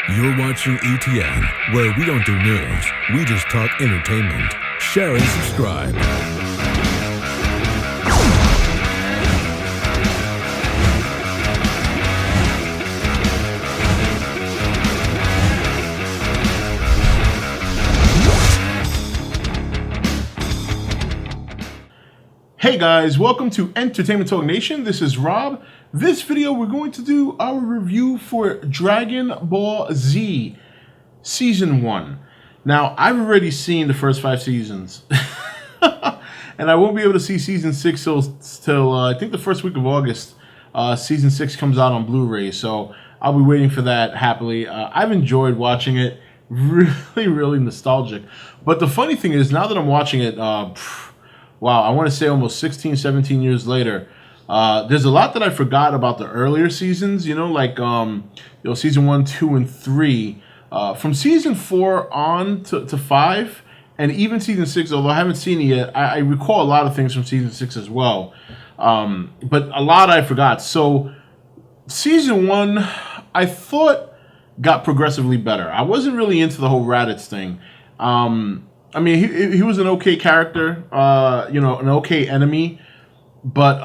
You're watching E.T.N, where we don't do news, we just talk entertainment. Share and subscribe. Hey guys, welcome to Entertainment Talk Nation. This is Rob. This video we're going to do our review for Dragon Ball Z Season 1. Now, I've already seen the first 5 seasons. And I won't be able to see Season 6 till I think the first week of August. Season 6 comes out on Blu-ray, so I'll be waiting for that happily. I've enjoyed watching it. Really nostalgic. But the funny thing is, now that I'm watching it, wow, I want to say almost 16, 17 years later, there's a lot that I forgot about the earlier seasons, like season 1, 2, and 3. From season 4 on to 5, and even season 6, although I haven't seen it yet, I recall a lot of things from season 6 as well. But a lot I forgot. So season 1, I thought got progressively better. I wasn't really into the whole Raditz thing. I mean, he was an okay character, an okay enemy, but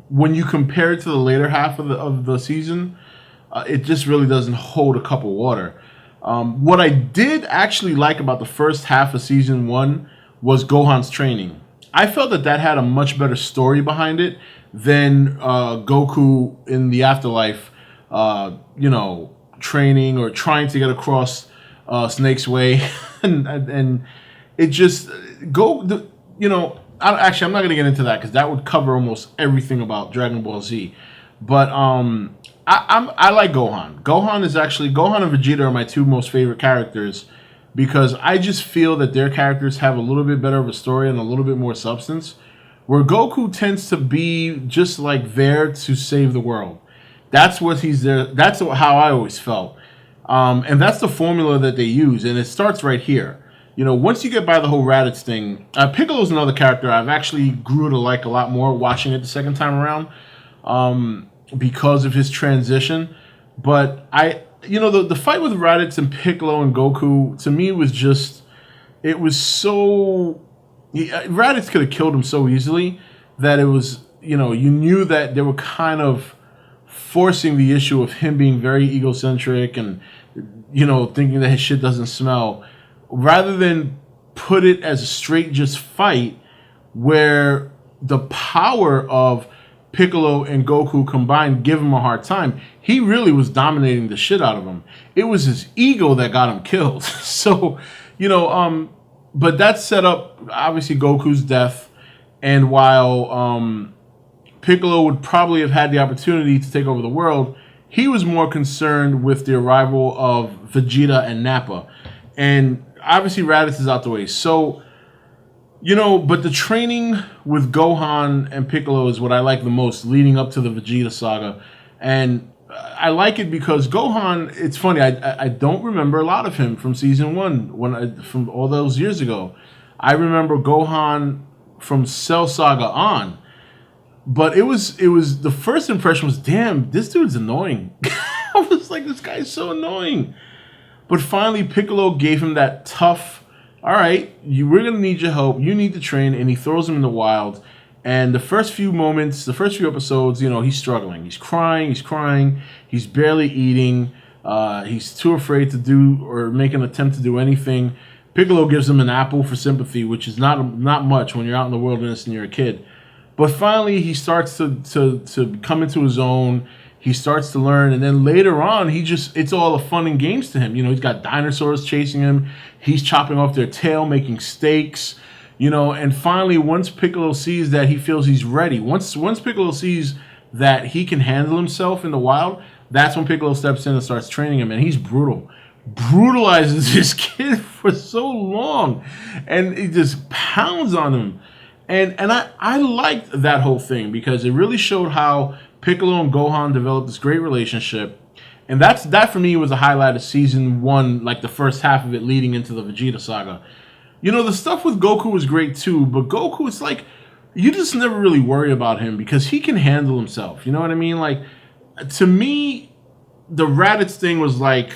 when you compare it to the later half of the season, it just really doesn't hold a cup of water. What I did actually like about the first half of season 1 was Gohan's training. I felt that had a much better story behind it than Goku in the afterlife, training or trying to get across Snake's Way. and it just actually I'm not going to get into that because that would cover almost everything about Dragon Ball Z. But I like Gohan. Gohan and Vegeta are my two most favorite characters because I just feel that their characters have a little bit better of a story and a little bit more substance. Where Goku tends to be just like there to save the world. That's what he's there. That's how I always felt. And that's the formula that they use, and it starts right here. Once you get by the whole Raditz thing, Piccolo's another character I've actually grew to like a lot more watching it the second time around because of his transition. But the fight with Raditz and Piccolo and Goku, to me, was so... Raditz could have killed him so easily that it was, you knew that they were kind of forcing the issue of him being very egocentric and, thinking that his shit doesn't smell, rather than put it as a straight just fight where the power of Piccolo and Goku combined give him a hard time. He really was dominating the shit out of him. It was his ego that got him killed. So, but that set up, obviously, Goku's death, and while Piccolo would probably have had the opportunity to take over the world, he was more concerned with the arrival of Vegeta and Nappa. And obviously Raditz is out the way. So, but the training with Gohan and Piccolo is what I like the most leading up to the Vegeta saga. And I like it because Gohan, it's funny, I don't remember a lot of him from season 1 from all those years ago. I remember Gohan from Cell Saga on. But it was the first impression was, damn, this dude's annoying. I was like, this guy's so annoying. But finally, Piccolo gave him that tough, all right, we're going to need your help. You need to train. And he throws him in the wild. And the first few episodes, he's struggling. He's crying. He's barely eating. He's too afraid to do or make an attempt to do anything. Piccolo gives him an apple for sympathy, which is not much when you're out in the wilderness and you're a kid. But finally, he starts to come into his own. He starts to learn. And then later on, it's all a fun and games to him. He's got dinosaurs chasing him. He's chopping off their tail, making steaks. And finally, once Piccolo sees that he feels he's ready, once Piccolo sees that he can handle himself in the wild, that's when Piccolo steps in and starts training him. And he's brutalizes this kid for so long. And he just pounds on him. And I liked that whole thing because it really showed how Piccolo and Gohan developed this great relationship. And that for me was a highlight of season 1, like the first half of it leading into the Vegeta saga. The stuff with Goku was great too, but Goku, it's like, you just never really worry about him because he can handle himself. You know what I mean? Like, to me, the Raditz thing was like,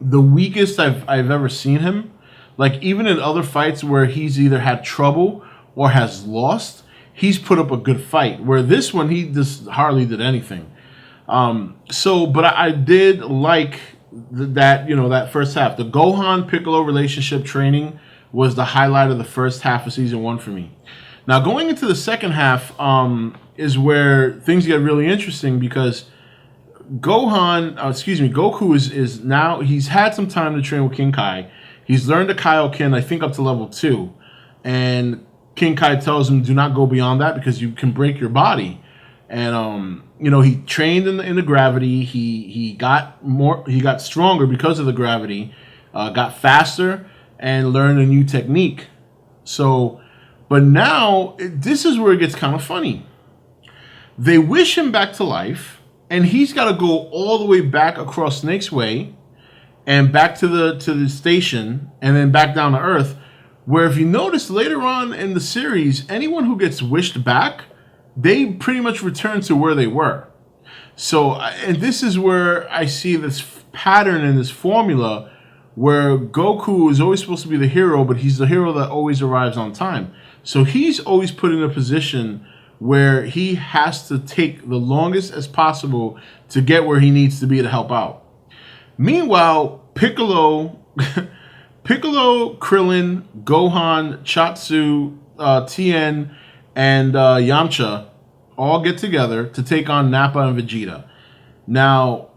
the weakest I've ever seen him. Like, even in other fights where he's either had trouble or has lost, he's put up a good fight. Where this one, he just hardly did anything. But I did like that first half. The Gohan Piccolo relationship training was the highlight of the first half of season 1 for me. Now, going into the second half is where things get really interesting, because Goku is now, he's had some time to train with King Kai. He's learned the Kaioken, I think, up to level 2. And King Kai tells him, do not go beyond that because you can break your body. And he trained in the gravity. He got stronger because of the gravity, got faster, and learned a new technique. So, but now this is where it gets kind of funny. They wish him back to life, and he's got to go all the way back across Snake's Way, and back to the station, and then back down to Earth. Where, if you notice later on in the series, anyone who gets wished back, they pretty much return to where they were. So, and this is where I see this pattern and this formula where Goku is always supposed to be the hero, but he's the hero that always arrives on time. So he's always put in a position where he has to take the longest as possible to get where he needs to be to help out. Meanwhile, Piccolo, Krillin, Gohan, Chatsu, E.T.N, and Yamcha all get together to take on Nappa and Vegeta. Now,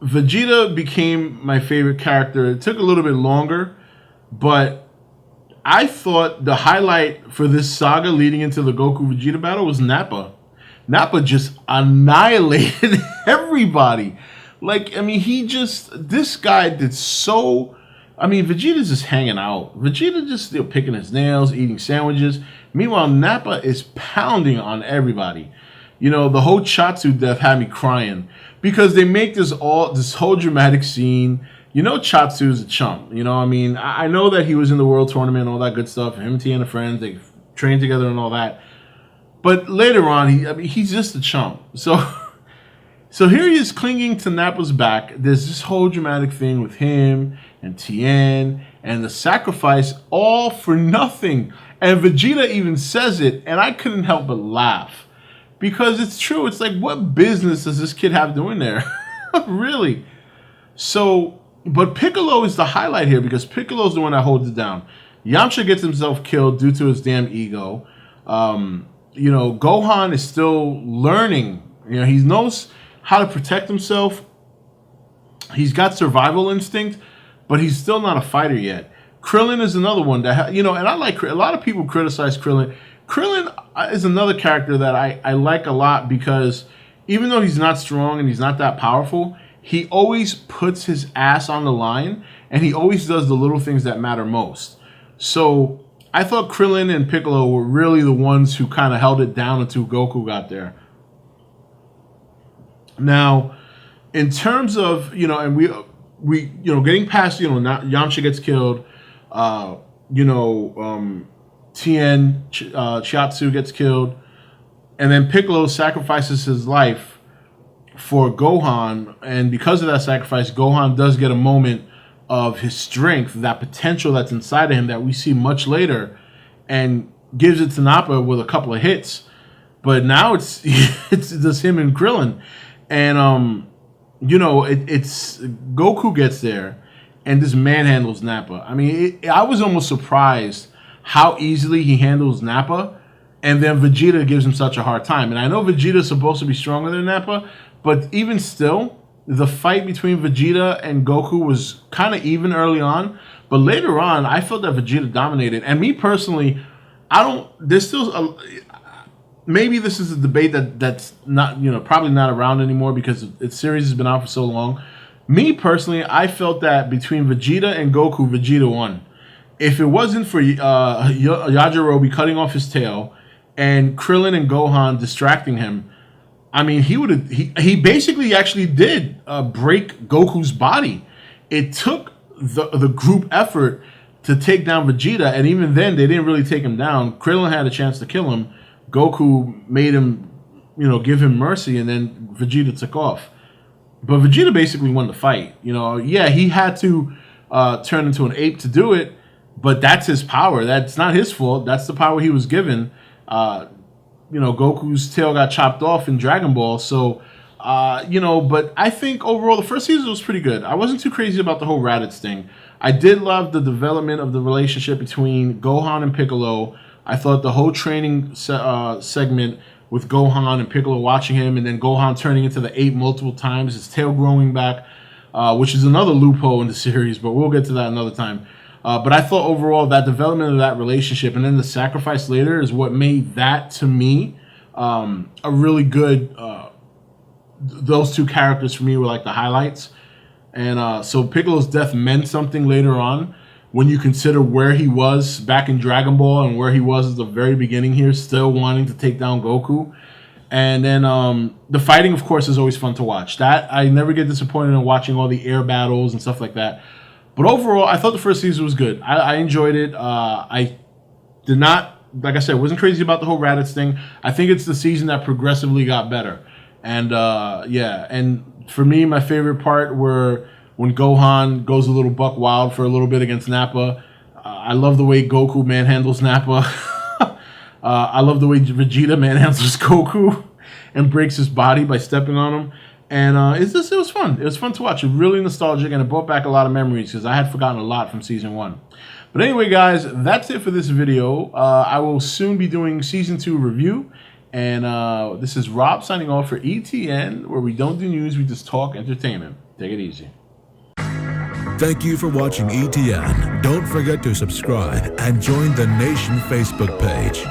Vegeta became my favorite character. It took a little bit longer, but I thought the highlight for this saga leading into the Goku-Vegeta battle was Nappa. Nappa just annihilated everybody. This guy did so... Vegeta's just hanging out. Vegeta just still picking his nails, eating sandwiches. Meanwhile, Nappa is pounding on everybody. The whole Chatsu death had me crying because they make this whole dramatic scene. Chatsu is a chump. I know that he was in the world tournament and all that good stuff. Him, T, and the friends, they trained together and all that. But later on, he's just a chump. So here he is clinging to Nappa's back. There's this whole dramatic thing with him and Tien and the sacrifice, all for nothing. And Vegeta even says it, and I couldn't help but laugh. Because it's true. It's like, what business does this kid have doing there? Really? So, but Piccolo is the highlight here, because Piccolo's the one that holds it down. Yamcha gets himself killed due to his damn ego. Gohan is still learning. He knows how to protect himself. He's got survival instinct, but he's still not a fighter yet. Krillin is another one that, and I like, a lot of people criticize Krillin. Krillin is another character that I like a lot, because even though he's not strong and he's not that powerful, he always puts his ass on the line, and he always does the little things that matter most. So I thought Krillin and Piccolo were really the ones who kind of held it down until Goku got there. Now, in terms of, and we getting past, Yamcha gets killed, Tien, Chatsu gets killed, and then Piccolo sacrifices his life for Gohan, and because of that sacrifice, Gohan does get a moment of his strength, that potential that's inside of him that we see much later, and gives it to Nappa with a couple of hits. But now it's just him and Krillin. And, it's Goku gets there and just manhandles Nappa. I was almost surprised how easily he handles Nappa, and then Vegeta gives him such a hard time. And I know Vegeta's supposed to be stronger than Nappa, but even still, the fight between Vegeta and Goku was kind of even early on. But later on, I felt that Vegeta dominated. And me personally, maybe this is a debate that's not, probably not around anymore because its series has been out for so long. Me personally, I felt that between Vegeta and Goku, Vegeta won. If it wasn't for Yajirobe cutting off his tail and Krillin and Gohan distracting him, he basically actually did break Goku's body. It took the group effort to take down Vegeta, and even then they didn't really take him down. Krillin had a chance to kill him. Goku made him, give him mercy, and then Vegeta took off. But Vegeta basically won the fight. You know, yeah, he had to turn into an ape to do it, but that's his power. That's not his fault. That's the power he was given. You know, Goku's tail got chopped off in Dragon Ball, so you know. But I think overall the first season was pretty good. I wasn't too crazy about the whole Raditz thing. I did love the development of the relationship between Gohan and Piccolo. I thought the whole training segment with Gohan and Piccolo watching him, and then Gohan turning into the ape multiple times, his tail growing back, which is another loophole in the series, but we'll get to that another time. But I thought overall that development of that relationship and then the sacrifice later is what made that, to me, a really good... those two characters for me were like the highlights. And so Piccolo's death meant something later on when you consider where he was back in Dragon Ball and where he was at the very beginning here, still wanting to take down Goku. And then the fighting, of course, is always fun to watch. That I never get disappointed in watching all the air battles and stuff like that. But overall, I thought the first season was good. I enjoyed it. I did not, like I said, wasn't crazy about the whole Raditz thing. I think it's the season that progressively got better. And yeah, and for me, my favorite part were when Gohan goes a little buck wild for a little bit against Nappa. I love the way Goku manhandles Nappa. I love the way Vegeta manhandles Goku and breaks his body by stepping on him. And it was fun. It was fun to watch. It was really nostalgic, and it brought back a lot of memories because I had forgotten a lot from Season 1. But anyway, guys, that's it for this video. I will soon be doing Season 2 review. And this is Rob signing off for E.T.N, where we don't do news, we just talk entertainment. Take it easy. Thank you for watching E.T.N. Don't forget to subscribe and join the Nation Facebook page.